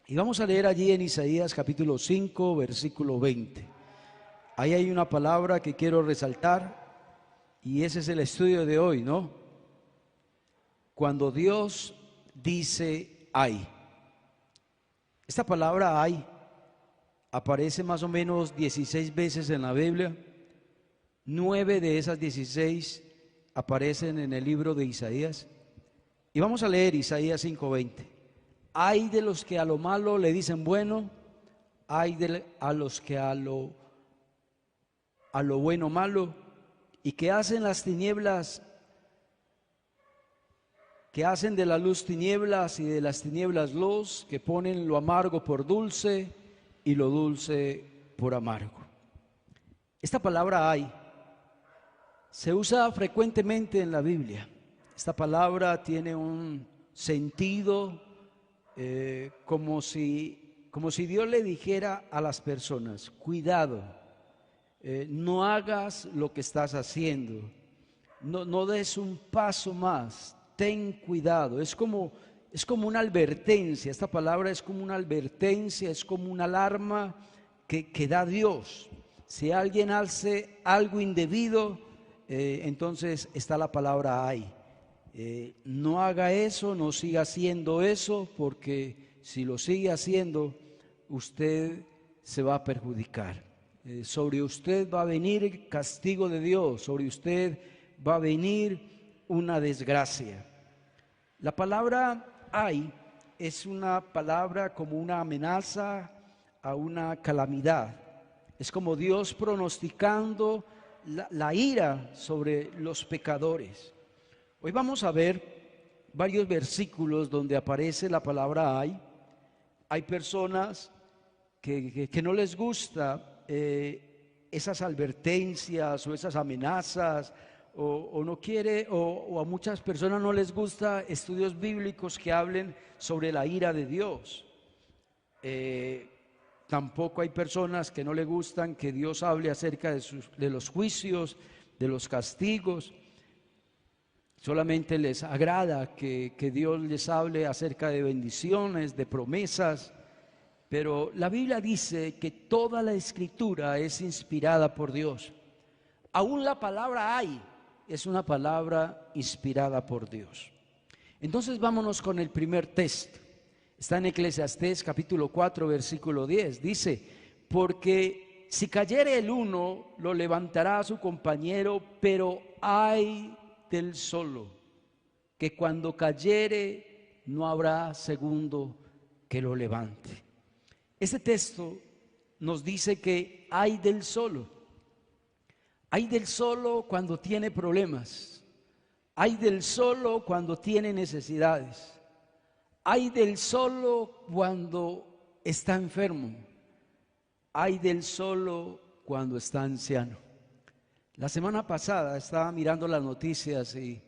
Y vamos a leer allí en Isaías capítulo 5, versículo 20. Ahí hay una palabra que quiero resaltar y ese es el estudio de hoy, ¿no? Cuando Dios dice hay. Esta palabra hay aparece más o menos 16 veces en la Biblia. 9 de esas 16 aparecen en el libro de Isaías. Y vamos a leer Isaías 5:20. Hay de los que a lo malo le dicen bueno, hay a los que a lo bueno malo, y que hacen las tinieblas, que hacen de la luz tinieblas y de las tinieblas luz, que ponen lo amargo por dulce y lo dulce por amargo. Esta palabra hay se usa frecuentemente en la Biblia. Esta palabra tiene un sentido como si Dios le dijera a las personas: cuidado, no hagas lo que estás haciendo, no des un paso más, ten cuidado. Es como una advertencia. Esta palabra es como una advertencia, es como una alarma que da Dios. Si alguien hace algo indebido, entonces está la palabra hay. No haga eso, no siga haciendo eso, porque si lo sigue haciendo, usted se va a perjudicar. Sobre usted va a venir el castigo de Dios, sobre usted va a venir una desgracia. La palabra hay es una palabra como una amenaza a una calamidad. Es como Dios pronosticando la ira sobre los pecadores. Hoy vamos a ver varios versículos donde aparece la palabra hay. Hay personas que no les gusta esas advertencias o esas amenazas, o no quiere, o a muchas personas no les gusta estudios bíblicos que hablen sobre la ira de Dios. Tampoco hay personas que no le gustan que Dios hable acerca de los juicios, de los castigos. Solamente les agrada que Dios les hable acerca de bendiciones, de promesas. Pero la Biblia dice que toda la escritura es inspirada por Dios. Aún la palabra hay es una palabra inspirada por Dios. Entonces vámonos con el primer texto. Está en Eclesiastés capítulo 4 versículo 10. Dice: porque si cayere el uno, lo levantará a su compañero, pero ay del solo, que cuando cayere no habrá segundo que lo levante. Este texto nos dice que hay del solo. Hay del solo cuando tiene problemas. Hay del solo cuando tiene necesidades. Hay del solo cuando está enfermo. Hay del solo cuando está anciano. La semana pasada estaba mirando las noticias y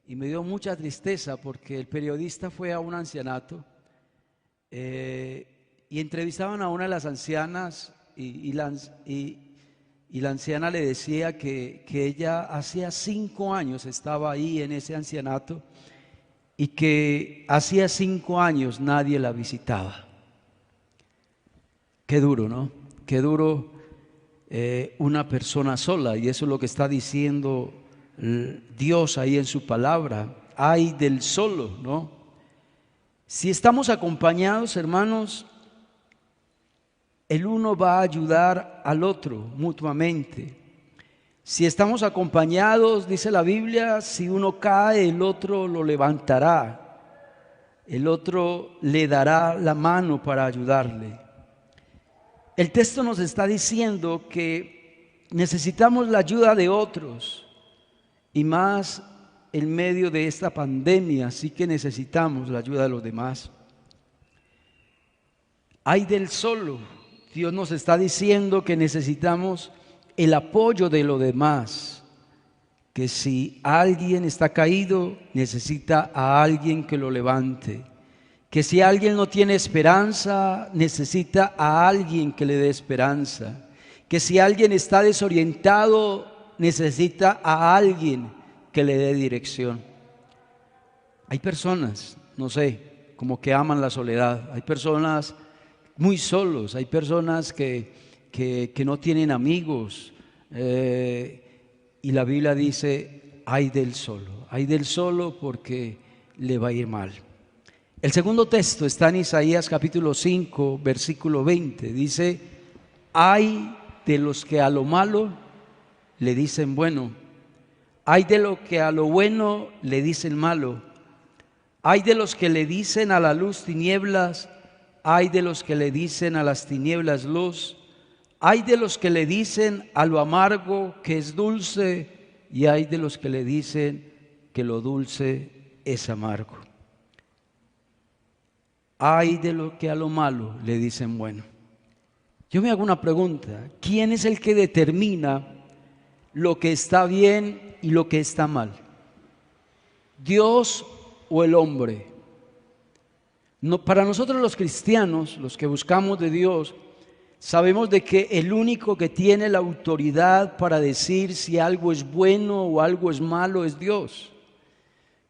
me dio mucha tristeza porque el periodista fue a un ancianato y entrevistaban a una de las ancianas y la anciana le decía que ella hacía 5 años estaba ahí en ese ancianato y que hacía 5 años nadie la visitaba. Qué duro, ¿no? Qué duro una persona sola, y eso es lo que está diciendo Dios ahí en su palabra. Ay del solo, ¿no? Si estamos acompañados, hermanos, el uno va a ayudar al otro mutuamente. Si estamos acompañados, dice la Biblia, si uno cae, el otro lo levantará, el otro le dará la mano para ayudarle. El texto nos está diciendo que necesitamos la ayuda de otros, y más en medio de esta pandemia, sí que necesitamos la ayuda de los demás. Ay del solo. Dios nos está diciendo que necesitamos el apoyo de los demás, que si alguien está caído, necesita a alguien que lo levante, que si alguien no tiene esperanza, necesita a alguien que le dé esperanza, que si alguien está desorientado, necesita a alguien que le dé dirección. Hay personas, no sé, como que aman la soledad. Hay personas muy solos, hay personas que no tienen amigos. Y la Biblia dice, ay del solo porque le va a ir mal. El segundo texto está en Isaías capítulo 5, versículo 20. Dice, ay de los que a lo malo le dicen bueno, ay de los que a lo bueno le dicen malo, ay de los que le dicen a la luz tinieblas, ay de los que le dicen a las tinieblas luz, ay de los que le dicen a lo amargo que es dulce, y ay de los que le dicen que lo dulce es amargo. Ay de los que a lo malo le dicen bueno. Yo me hago una pregunta: ¿quién es el que determina lo que está bien y lo que está mal? ¿Dios o el hombre? No, para nosotros los cristianos, los que buscamos de Dios, sabemos de que el único que tiene la autoridad para decir si algo es bueno o algo es malo es Dios.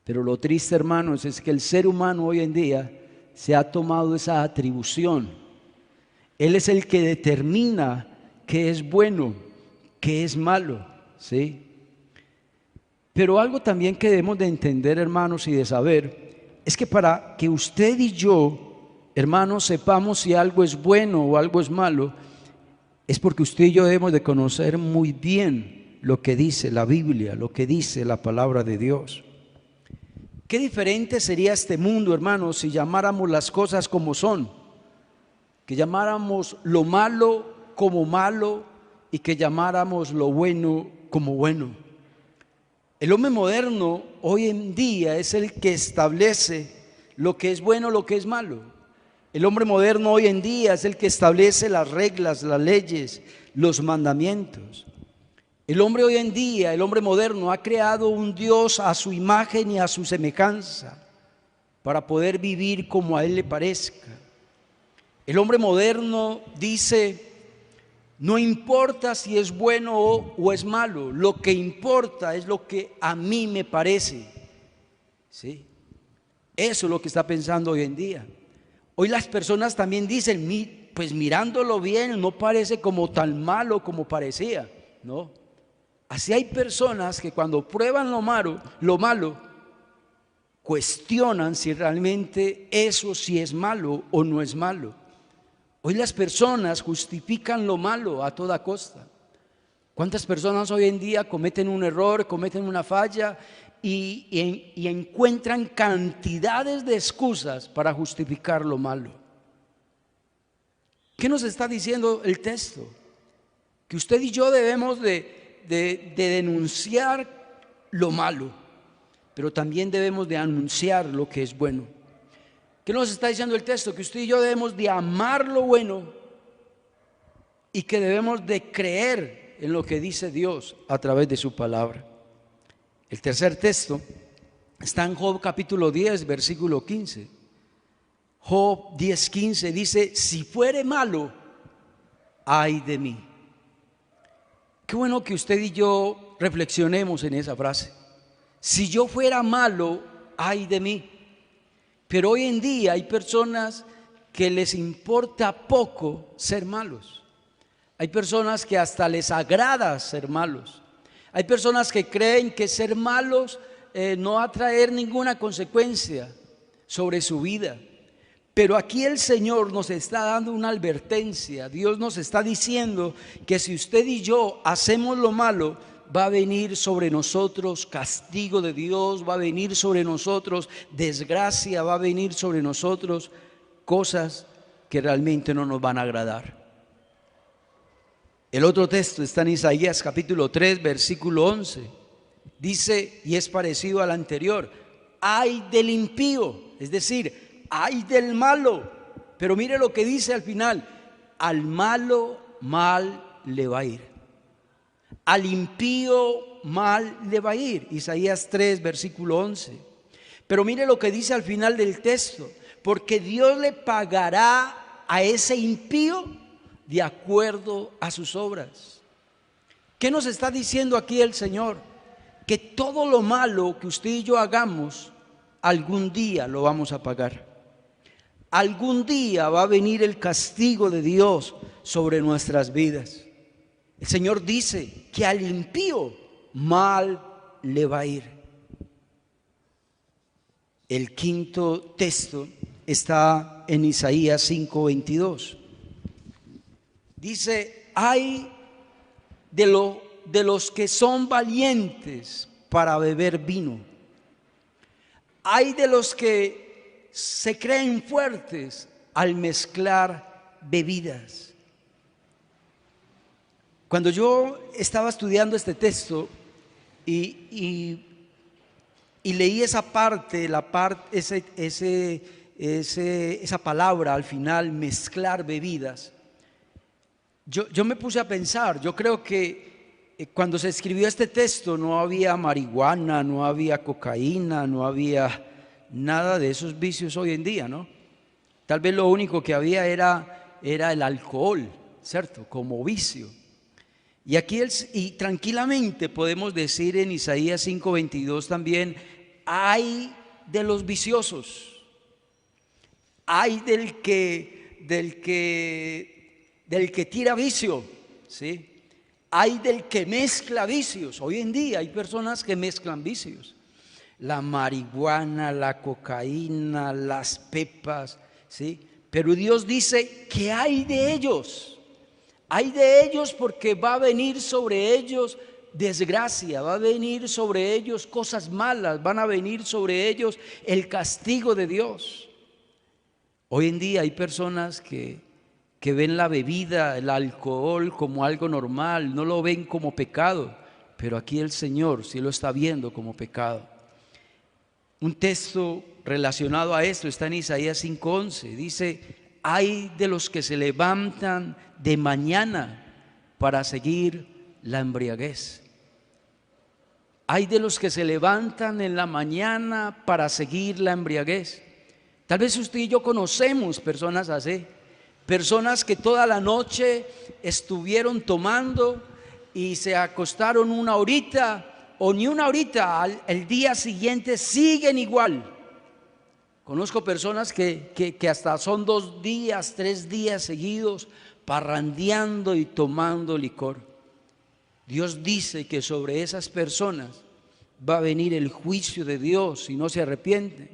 Pero lo triste, hermanos, es que el ser humano hoy en día se ha tomado esa atribución. Él es el que determina qué es bueno, qué es malo, ¿sí? Pero algo también que debemos de entender, hermanos, y de saber, es que para que usted y yo, hermanos, sepamos si algo es bueno o algo es malo, es porque usted y yo debemos de conocer muy bien lo que dice la Biblia, lo que dice la palabra de Dios. Qué diferente sería este mundo, hermanos, si llamáramos las cosas como son, que llamáramos lo malo como malo y que llamáramos lo bueno como bueno. El hombre moderno hoy en día es el que establece lo que es bueno, lo que es malo. El hombre moderno hoy en día es el que establece las reglas, las leyes, los mandamientos. El hombre hoy en día, el hombre moderno, ha creado un Dios a su imagen y a su semejanza para poder vivir como a él le parezca. El hombre moderno dice, no importa si es bueno o es malo, lo que importa es lo que a mí me parece. ¿Sí? Eso es lo que está pensando hoy en día. Hoy las personas también dicen, pues mirándolo bien no parece como tan malo como parecía, ¿no? Así hay personas que cuando prueban lo malo, cuestionan si realmente eso sí es malo o no es malo. Hoy las personas justifican lo malo a toda costa. ¿Cuántas personas hoy en día cometen un error, cometen una falla y encuentran cantidades de excusas para justificar lo malo? ¿Qué nos está diciendo el texto? Que usted y yo debemos de denunciar lo malo, pero también debemos de anunciar lo que es bueno. ¿Qué nos está diciendo el texto? Que usted y yo debemos de amar lo bueno y que debemos de creer en lo que dice Dios a través de su palabra. El tercer texto está en Job capítulo 10, versículo 15. Job 10:15 dice, si fuere malo, ay de mí. Qué bueno que usted y yo reflexionemos en esa frase. Si yo fuera malo, ay de mí. Pero hoy en día hay personas que les importa poco ser malos. Hay personas que hasta les agrada ser malos. Hay personas que creen que ser malos no va a traer ninguna consecuencia sobre su vida. Pero aquí el Señor nos está dando una advertencia. Dios nos está diciendo que si usted y yo hacemos lo malo, va a venir sobre nosotros castigo de Dios, va a venir sobre nosotros desgracia, va a venir sobre nosotros cosas que realmente no nos van a agradar. El otro texto está en Isaías capítulo 3, versículo 11. Dice, y es parecido al anterior, ay del impío, es decir, ay del malo. Pero mire lo que dice al final, al malo mal le va a ir, al impío mal le va a ir. Isaías 3, versículo 11. Pero mire lo que dice al final del texto, porque Dios le pagará a ese impío de acuerdo a sus obras. ¿Qué nos está diciendo aquí el Señor? Que todo lo malo que usted y yo hagamos, algún día lo vamos a pagar. algún día va a venir el castigo de Dios sobre nuestras vidas. El Señor dice que al impío mal le va a ir. El quinto texto está en Isaías 5:22. Dice: hay de los que son valientes para beber vino. Hay de los que se creen fuertes al mezclar bebidas. Cuando yo estaba estudiando este texto y leí esa parte, esa palabra al final, mezclar bebidas, yo me puse a pensar. Yo creo que cuando se escribió este texto no había marihuana, no había cocaína, no había nada de esos vicios hoy en día, ¿no? Tal vez lo único que había era el alcohol, ¿cierto? Como vicio. Y aquí y tranquilamente podemos decir en Isaías 5:22 también: hay de los viciosos, hay del que tira vicio, ¿sí? Hay del que mezcla vicios. Hoy en día hay personas que mezclan vicios: la marihuana, la cocaína, las pepas, ¿sí? Pero Dios dice que hay de ellos. Hay de ellos porque va a venir sobre ellos desgracia, va a venir sobre ellos cosas malas, van a venir sobre ellos el castigo de Dios. Hoy en día hay personas que ven la bebida, el alcohol como algo normal, no lo ven como pecado, pero aquí el Señor sí lo está viendo como pecado. Un texto relacionado a esto está en Isaías 5:11. Dice: hay de los que se levantan de mañana para seguir la embriaguez. Hay de los que se levantan en la mañana para seguir la embriaguez. Tal vez usted y yo conocemos personas así, personas que toda la noche estuvieron tomando y se acostaron una horita o ni una horita, el día siguiente siguen igual. Conozco personas que hasta son 2 días, 3 días seguidos parrandeando y tomando licor. Dios dice que sobre esas personas va a venir el juicio de Dios si no se arrepienten.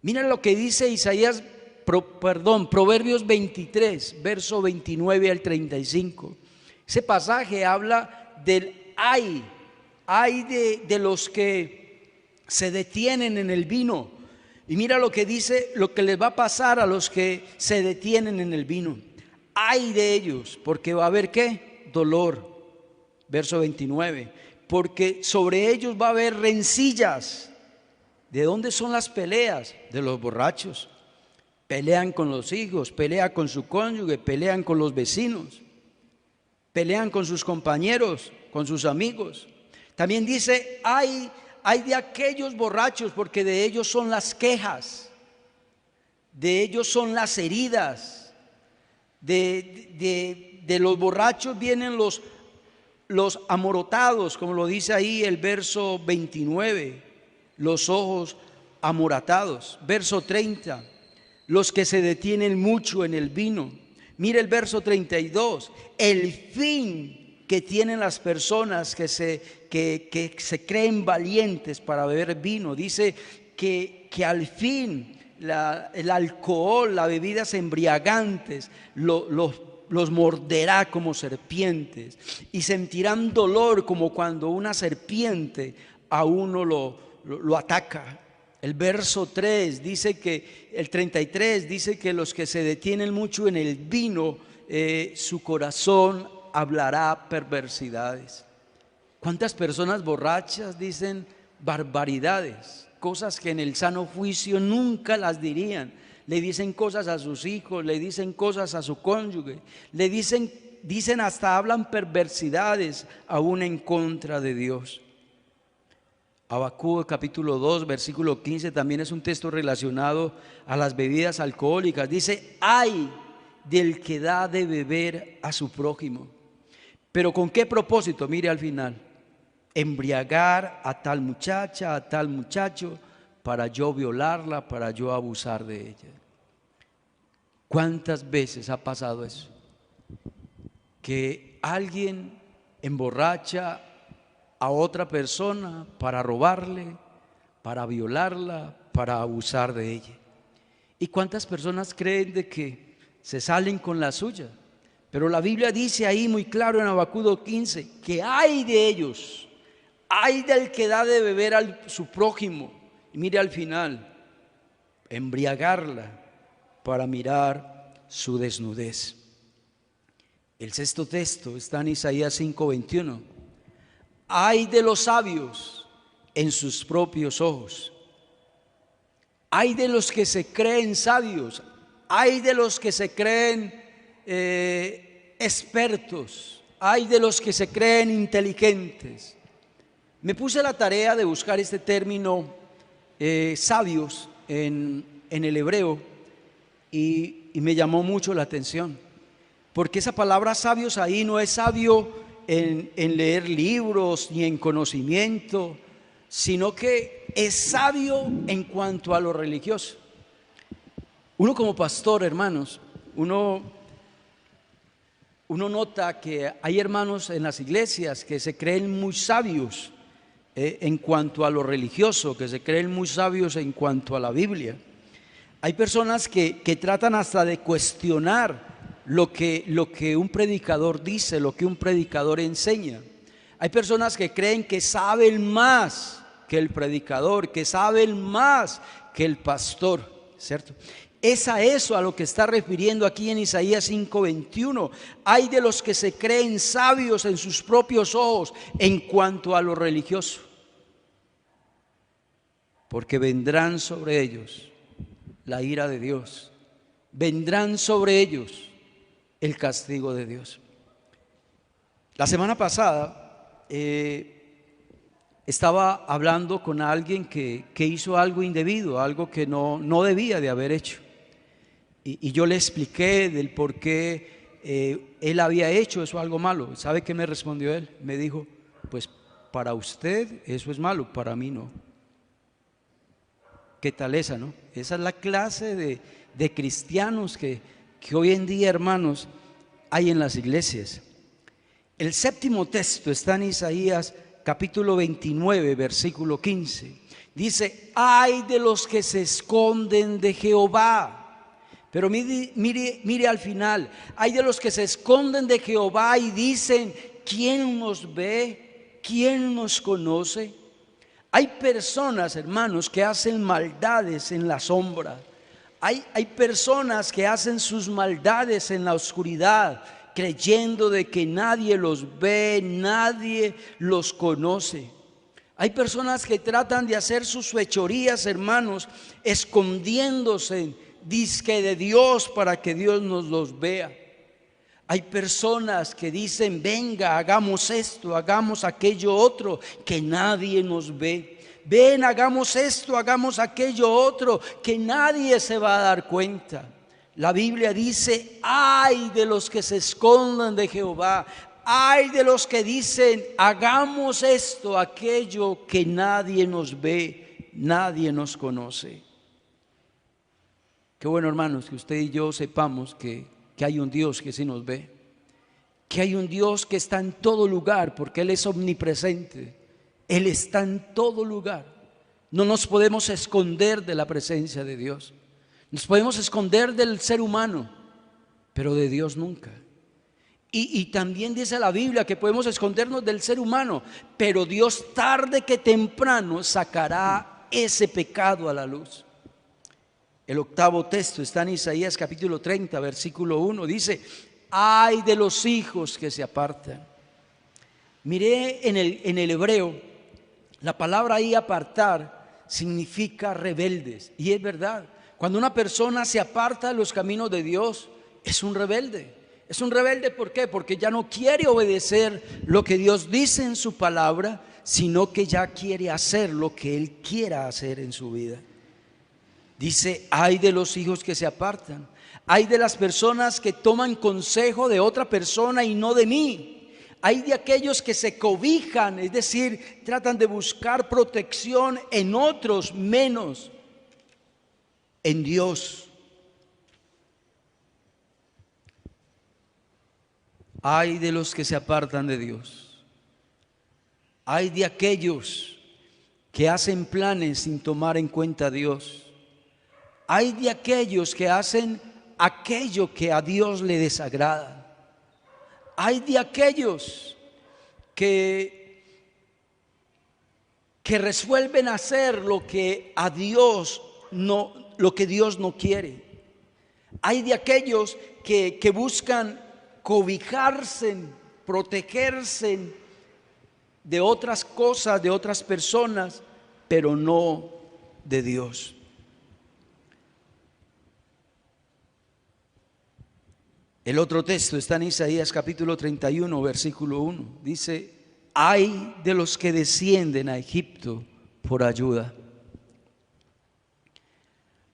Mira lo que dice Proverbios 23, verso 29 al 35. Ese pasaje habla del ay de los que se detienen en el vino. Y mira lo que dice, lo que les va a pasar a los que se detienen en el vino. Ay de ellos, porque va a haber ¿qué? Dolor. Verso 29. Porque sobre ellos va a haber rencillas. ¿De dónde son las peleas? De los borrachos. Pelean con los hijos, pelean con su cónyuge, pelean con los vecinos, pelean con sus compañeros, con sus amigos. También dice: hay de aquellos borrachos, porque de ellos son las quejas, de ellos son las heridas, de los borrachos vienen los amorotados, como lo dice ahí el verso 29, los ojos amoratados. Verso 30, los que se detienen mucho en el vino. Mira el verso 32, el fin que tienen las personas que se creen valientes para beber vino. Dice que al fin el alcohol, las bebidas embriagantes los morderá como serpientes y sentirán dolor como cuando una serpiente a uno lo ataca. El verso 3 dice que, el 33 dice que los que se detienen mucho en el vino, su corazón hablará perversidades. ¿Cuántas personas borrachas dicen barbaridades? Cosas que en el sano juicio nunca las dirían. Le dicen cosas a sus hijos, le dicen cosas a su cónyuge, le dicen hasta hablan perversidades aún en contra de Dios. Habacuc capítulo 2 versículo 15 también es un texto relacionado a las bebidas alcohólicas. Dice: ay del que da de beber a su prójimo. ¿Pero con qué propósito? Mire al final: embriagar a tal muchacha, a tal muchacho, para yo violarla, para yo abusar de ella. ¿Cuántas veces ha pasado eso? Que alguien emborracha a otra persona para robarle, para violarla, para abusar de ella. ¿Y cuántas personas creen de que se salen con la suya? Pero la Biblia dice ahí muy claro en Habacuc 2:15 que hay de ellos, hay del que da de beber a su prójimo. Y mire al final, embriagarla para mirar su desnudez. El sexto texto está en Isaías 5:21. Ay de los sabios en sus propios ojos. Hay de los que se creen sabios, hay de los que se creen expertos, hay de los que se creen inteligentes. Me puse la tarea de buscar este término sabios en el hebreo y me llamó mucho la atención, porque esa palabra sabios ahí no es sabio en leer libros ni en conocimiento, sino que es sabio en cuanto a lo religioso. Uno como pastor, hermanos, uno nota que hay hermanos en las iglesias que se creen muy sabios en cuanto a lo religioso, que se creen muy sabios en cuanto a la Biblia. Hay personas que tratan hasta de cuestionar lo que un predicador dice, lo que un predicador enseña. Hay personas que creen que saben más que el predicador, que saben más que el pastor, ¿cierto? Es a eso a lo que está refiriendo aquí en Isaías 5:21. Hay de los que se creen sabios en sus propios ojos en cuanto a lo religioso, porque vendrán sobre ellos la ira de Dios, vendrán sobre ellos el castigo de Dios. La semana pasada estaba hablando con alguien que hizo algo indebido, algo que no debía de haber hecho. Y yo le expliqué del por qué él había hecho eso, algo malo. ¿Sabe qué me respondió él? Me dijo, pues para usted eso es malo, para mí no. ¿Qué tal esa, no? Esa es la clase de cristianos que hoy en día, hermanos, hay en las iglesias. El séptimo texto está en Isaías capítulo 29, versículo 15. Dice, ay de los que se esconden de Jehová. Pero mire al final, hay de los que se esconden de Jehová y dicen, ¿quién nos ve? ¿Quién nos conoce? Hay personas, hermanos, que hacen maldades en la sombra. Hay personas que hacen sus maldades en la oscuridad, creyendo de que nadie los ve, nadie los conoce. Hay personas que tratan de hacer sus fechorías, hermanos, escondiéndose dizque de Dios para que Dios nos los vea. Hay personas que dicen, venga, hagamos esto, hagamos aquello otro, que nadie nos ve. Ven, hagamos esto, hagamos aquello otro, que nadie se va a dar cuenta. La Biblia dice, ay de los que se escondan de Jehová, ay de los que dicen, hagamos esto, aquello, que nadie nos ve, nadie nos conoce. Qué bueno, hermanos, que usted y yo sepamos que hay un Dios que sí nos ve, que hay un Dios que está en todo lugar, porque Él es omnipresente, Él está en todo lugar. No nos podemos esconder de la presencia de Dios. Nos podemos esconder del ser humano, pero de Dios nunca. Y también dice la Biblia que podemos escondernos del ser humano, pero Dios tarde que temprano sacará ese pecado a la luz. El octavo texto está en Isaías capítulo 30, versículo 1. Dice, ay de los hijos que se apartan. Miré en el hebreo, la palabra ahí apartar significa rebeldes. Y es verdad, cuando una persona se aparta de los caminos de Dios, es un rebelde. Es un rebelde, ¿por qué? Porque ya no quiere obedecer lo que Dios dice en su palabra, sino que ya quiere hacer lo que Él quiera hacer en su vida. Dice, ay de los hijos que se apartan, ay de las personas que toman consejo de otra persona y no de mí. Hay de aquellos que se cobijan, es decir, tratan de buscar protección en otros menos en Dios. Ay de los que se apartan de Dios. Ay de aquellos que hacen planes sin tomar en cuenta a Dios. Ay de aquellos que hacen aquello que a Dios le desagrada. Ay de aquellos que resuelven hacer lo que a Dios no, lo que Dios no quiere. Hay de aquellos que buscan cobijarse, protegerse de otras cosas, de otras personas, pero no de Dios. El otro texto está en Isaías capítulo 31, versículo 1. Dice: ay de los que descienden a Egipto por ayuda.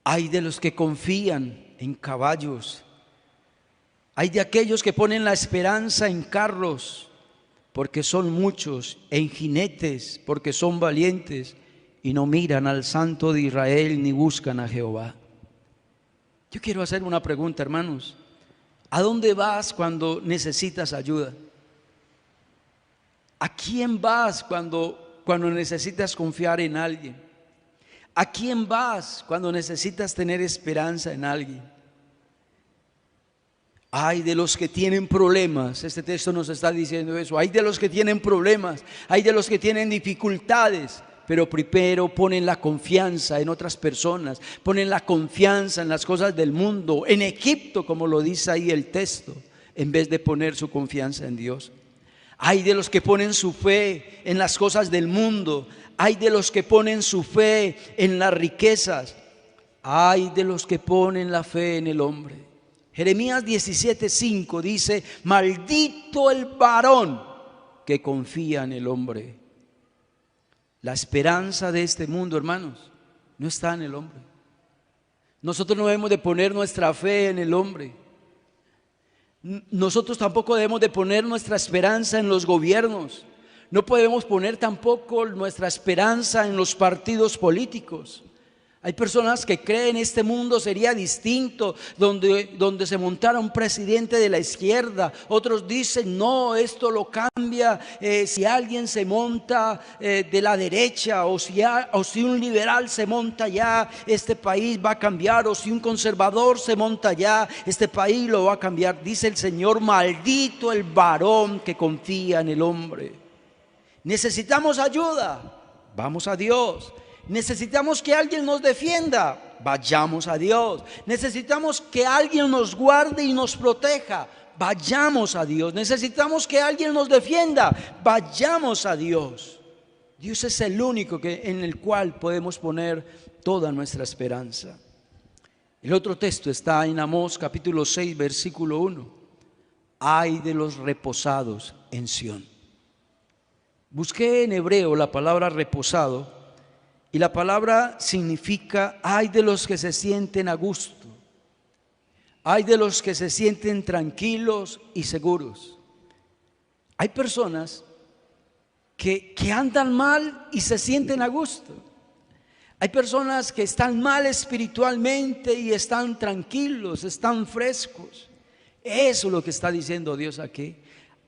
Ay de los que confían en caballos. Hay de aquellos que ponen la esperanza en carros, porque son muchos, en jinetes, porque son valientes, y no miran al Santo de Israel ni buscan a Jehová. Yo quiero hacer una pregunta, hermanos. ¿A dónde vas cuando necesitas ayuda? ¿A quién vas cuando necesitas confiar en alguien? ¿A quién vas cuando necesitas tener esperanza en alguien? Ay de los que tienen problemas. Este texto nos está diciendo eso. Ay de los que tienen problemas. Ay de los que tienen dificultades, pero primero ponen la confianza en otras personas, ponen la confianza en las cosas del mundo, en Egipto, como lo dice ahí el texto, en vez de poner su confianza en Dios. Ay de los que ponen su fe en las cosas del mundo. Ay de los que ponen su fe en las riquezas. Ay de los que ponen la fe en el hombre. Jeremías 17:5 dice: maldito el varón que confía en el hombre. La esperanza de este mundo, hermanos, no está en el hombre. Nosotros no debemos de poner nuestra fe en el hombre. Nosotros tampoco debemos de poner nuestra esperanza en los gobiernos. No podemos poner tampoco nuestra esperanza en los partidos políticos. Hay personas que creen este mundo sería distinto donde se montara un presidente de la izquierda. Otros dicen no, esto lo cambia si alguien se monta de la derecha, o si un liberal se monta ya, este país va a cambiar, o si un conservador se monta ya, este país lo va a cambiar. Dice el Señor: maldito el varón que confía en el hombre. Necesitamos ayuda, vamos a Dios. Necesitamos que alguien nos defienda, vayamos a Dios. Necesitamos que alguien nos guarde y nos proteja, vayamos a Dios. Necesitamos que alguien nos defienda, vayamos a Dios. Dios es el único en el cual podemos poner toda nuestra esperanza. El otro texto está en Amós capítulo 6, versículo 1. Ay de los reposados en Sión. Busqué en hebreo la palabra reposado, y la palabra significa: ay de los que se sienten a gusto, ay de los que se sienten tranquilos y seguros. Hay personas que andan mal y se sienten a gusto. Hay personas que están mal espiritualmente y están tranquilos, están frescos. Eso es lo que está diciendo Dios aquí.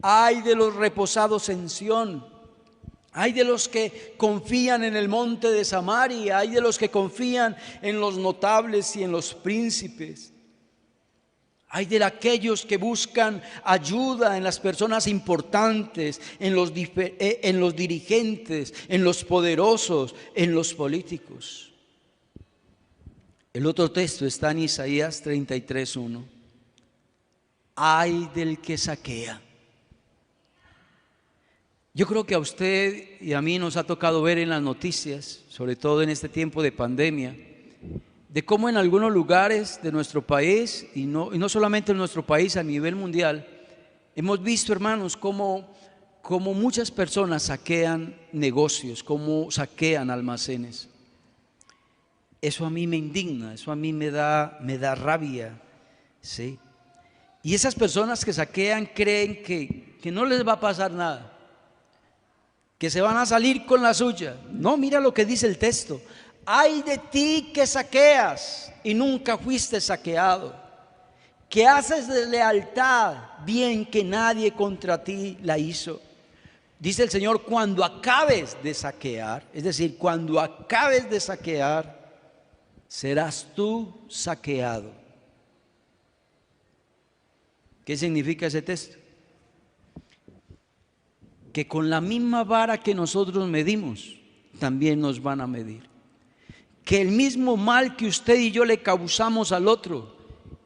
Ay de los reposados en Sión. Hay de los que confían en el monte de Samaria. Hay de los que confían en los notables y en los príncipes. Hay de aquellos que buscan ayuda en las personas importantes, en los dirigentes, en los poderosos, en los políticos. El otro texto está en Isaías 33:1. Ay del que saquea. Yo creo que a usted y a mí nos ha tocado ver en las noticias, sobre todo en este tiempo de pandemia, de cómo en algunos lugares de nuestro país, y no solamente en nuestro país, a nivel mundial, hemos visto, hermanos, cómo muchas personas saquean negocios, cómo saquean almacenes. Eso a mí me indigna, eso a mí me da rabia, ¿sí? Y esas personas que saquean creen que no les va a pasar nada, que se van a salir con la suya. No, mira lo que dice el texto: ay de ti que saqueas y nunca fuiste saqueado, que haces de lealtad bien que nadie contra ti la hizo. Dice el Señor, cuando acabes de saquear, es decir, cuando acabes de saquear, serás tú saqueado. ¿Qué significa ese texto? Que con la misma vara que nosotros medimos, también nos van a medir. Que el mismo mal que usted y yo le causamos al otro,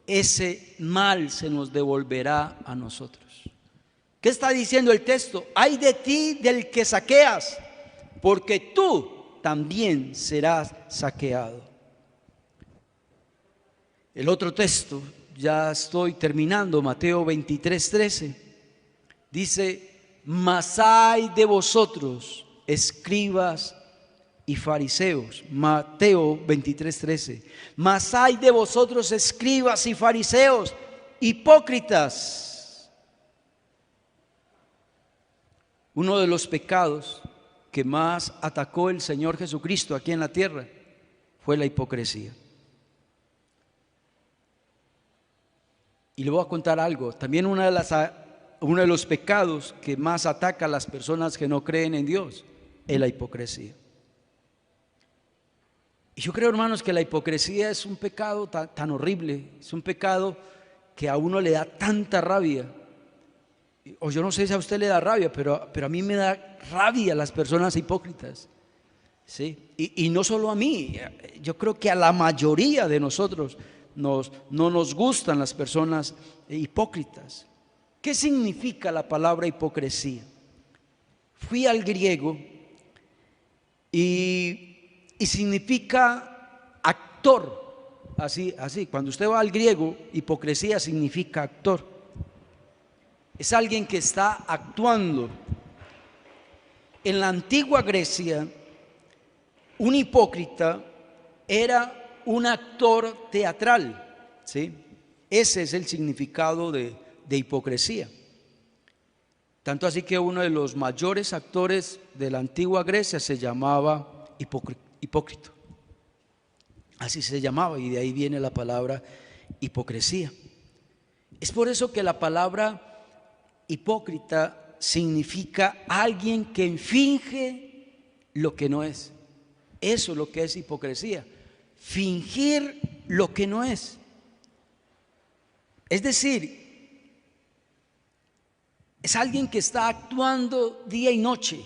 ese mal se nos devolverá a nosotros. ¿Qué está diciendo el texto? Ay de ti del que saqueas, porque tú también serás saqueado. El otro texto, ya estoy terminando, Mateo 23:13, dice: mas ay de vosotros, escribas y fariseos. Mateo 23:13. Mas ay de vosotros, escribas y fariseos, hipócritas. Uno de los pecados que más atacó el Señor Jesucristo aquí en la tierra fue la hipocresía. Y le voy a contar algo. También uno de los pecados que más ataca a las personas que no creen en Dios es la hipocresía. Y yo creo, hermanos, que la hipocresía es un pecado tan horrible, es un pecado que a uno le da tanta rabia. O yo no sé si a usted le da rabia, pero a mí me da rabia las personas hipócritas, ¿sí? Y no solo a mí, yo creo que a la mayoría de nosotros no nos gustan las personas hipócritas. ¿Qué significa la palabra hipocresía? Fui al griego y significa actor. Así, cuando usted va al griego, hipocresía significa actor. Es alguien que está actuando. En la antigua Grecia, un hipócrita era un actor teatral, ¿sí? Ese es el significado de hipocresía. Tanto así que uno de los mayores actores de la antigua Grecia se llamaba Hipócrito. Así se llamaba, y de ahí viene la palabra hipocresía. Es por eso que la palabra hipócrita significa alguien que finge lo que no es. Eso es lo que es hipocresía, fingir lo que no es. Es decir, es alguien que está actuando día y noche.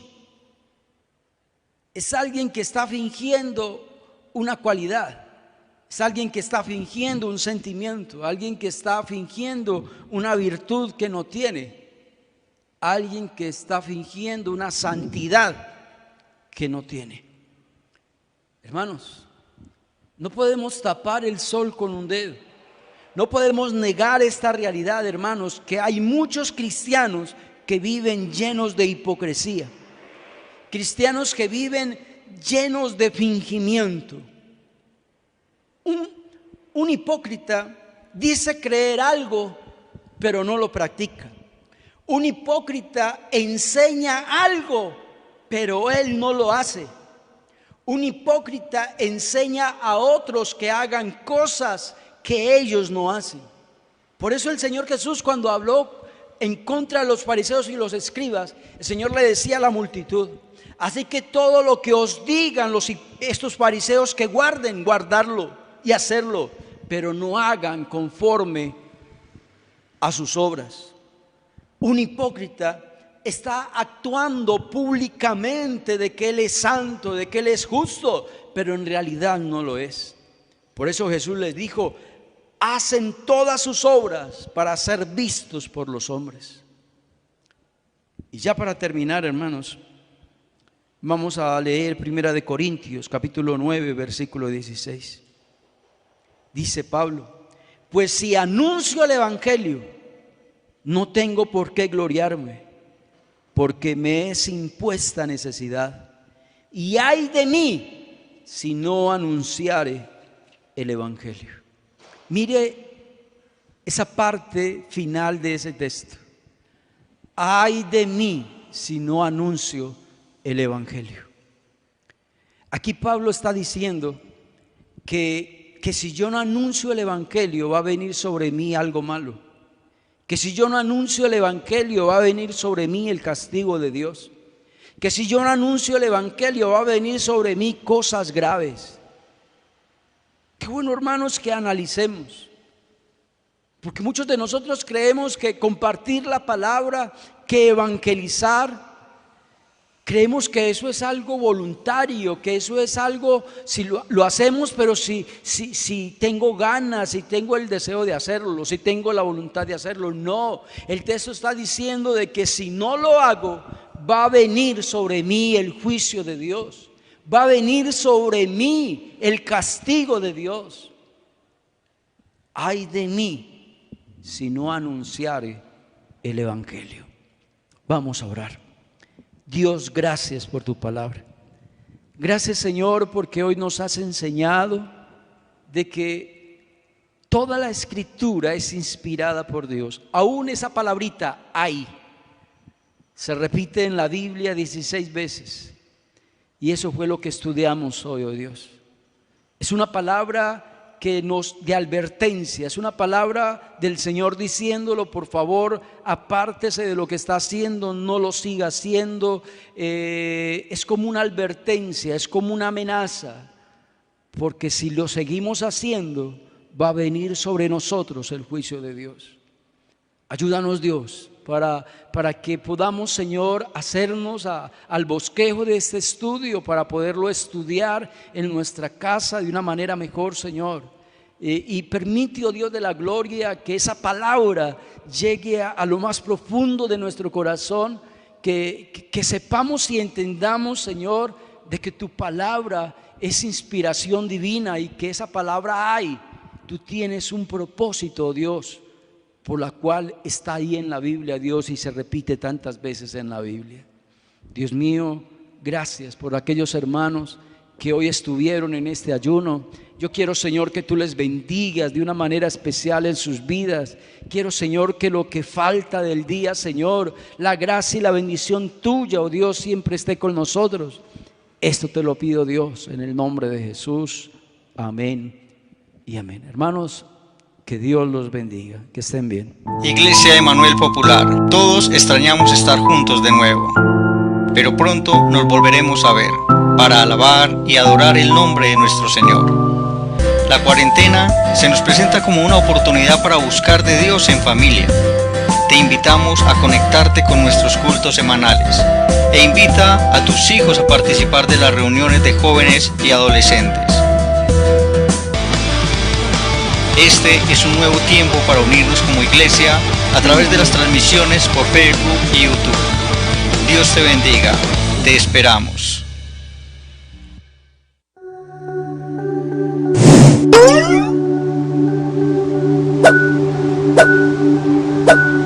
Es alguien que está fingiendo una cualidad. Es alguien que está fingiendo un sentimiento, alguien que está fingiendo una virtud que no tiene. Alguien que está fingiendo una santidad que no tiene. Hermanos, no podemos tapar el sol con un dedo. No podemos negar esta realidad, hermanos, que hay muchos cristianos que viven llenos de hipocresía. Cristianos que viven llenos de fingimiento. Un hipócrita dice creer algo, pero no lo practica. Un hipócrita enseña algo, pero él no lo hace. Un hipócrita enseña a otros que hagan cosas que ellos no hacen. Por eso el Señor Jesús, cuando habló en contra de los fariseos y los escribas, el Señor le decía a la multitud: así que todo lo que os digan estos fariseos, que guardarlo y hacerlo, pero no hagan conforme a sus obras. Un hipócrita está actuando públicamente de que él es santo, de que él es justo, pero en realidad no lo es. Por eso Jesús les dijo: hacen todas sus obras para ser vistos por los hombres. Y ya para terminar, hermanos, vamos a leer 1 Corintios capítulo 9, versículo 16. Dice Pablo: pues si anuncio el evangelio, no tengo por qué gloriarme, porque me es impuesta necesidad. Y ay de mí si no anunciare el evangelio. Mire esa parte final de ese texto. Ay de mí si no anuncio el evangelio. Aquí Pablo está diciendo que que si yo no anuncio el evangelio va a venir sobre mí algo malo, que si yo no anuncio el evangelio va a venir sobre mí el castigo de Dios, que si yo no anuncio el evangelio va a venir sobre mí cosas graves. Qué bueno, hermanos, que analicemos, porque muchos de nosotros creemos que compartir la palabra, que evangelizar, creemos que eso es algo voluntario, que eso es algo, si lo hacemos, pero si tengo ganas, si tengo el deseo de hacerlo, si tengo la voluntad de hacerlo. No, el texto está diciendo de que si no lo hago, va a venir sobre mí el juicio de Dios. Va a venir sobre mí el castigo de Dios. Ay de mí si no anunciare el evangelio. Vamos a orar. Dios, gracias por tu palabra. Gracias, Señor, porque hoy nos has enseñado de que toda la escritura es inspirada por Dios. Aún esa palabrita hay se repite en la Biblia 16 veces. Y eso fue lo que estudiamos hoy, oh Dios. Es una palabra que de advertencia, es una palabra del Señor diciéndolo: por favor, apártese de lo que está haciendo, no lo siga haciendo. Es como una advertencia, es como una amenaza, porque si lo seguimos haciendo, va a venir sobre nosotros el juicio de Dios. Ayúdanos, Dios, para que podamos, Señor, hacernos al bosquejo de este estudio, para poderlo estudiar en nuestra casa de una manera mejor, Señor. Y permite, oh Dios de la gloria, que esa palabra llegue a lo más profundo de nuestro corazón, que sepamos y entendamos, Señor, de que tu palabra es inspiración divina y que esa palabra hay. Tú tienes un propósito, oh Dios, por la cual está ahí en la Biblia, Dios, y se repite tantas veces en la Biblia. Dios mío, gracias por aquellos hermanos que hoy estuvieron en este ayuno. Yo quiero, Señor, que tú les bendigas de una manera especial en sus vidas. Quiero, Señor, que lo que falta del día, Señor, la gracia y la bendición tuya, oh Dios, siempre esté con nosotros. Esto te lo pido, Dios, en el nombre de Jesús. Amén y amén. Hermanos, que Dios los bendiga, que estén bien. Iglesia Emanuel Popular, todos extrañamos estar juntos de nuevo, pero pronto nos volveremos a ver para alabar y adorar el nombre de nuestro Señor. La cuarentena se nos presenta como una oportunidad para buscar de Dios en familia. Te invitamos a conectarte con nuestros cultos semanales e invita a tus hijos a participar de las reuniones de jóvenes y adolescentes. Este es un nuevo tiempo para unirnos como iglesia a través de las transmisiones por Facebook y YouTube. Dios te bendiga. Te esperamos. Thank you.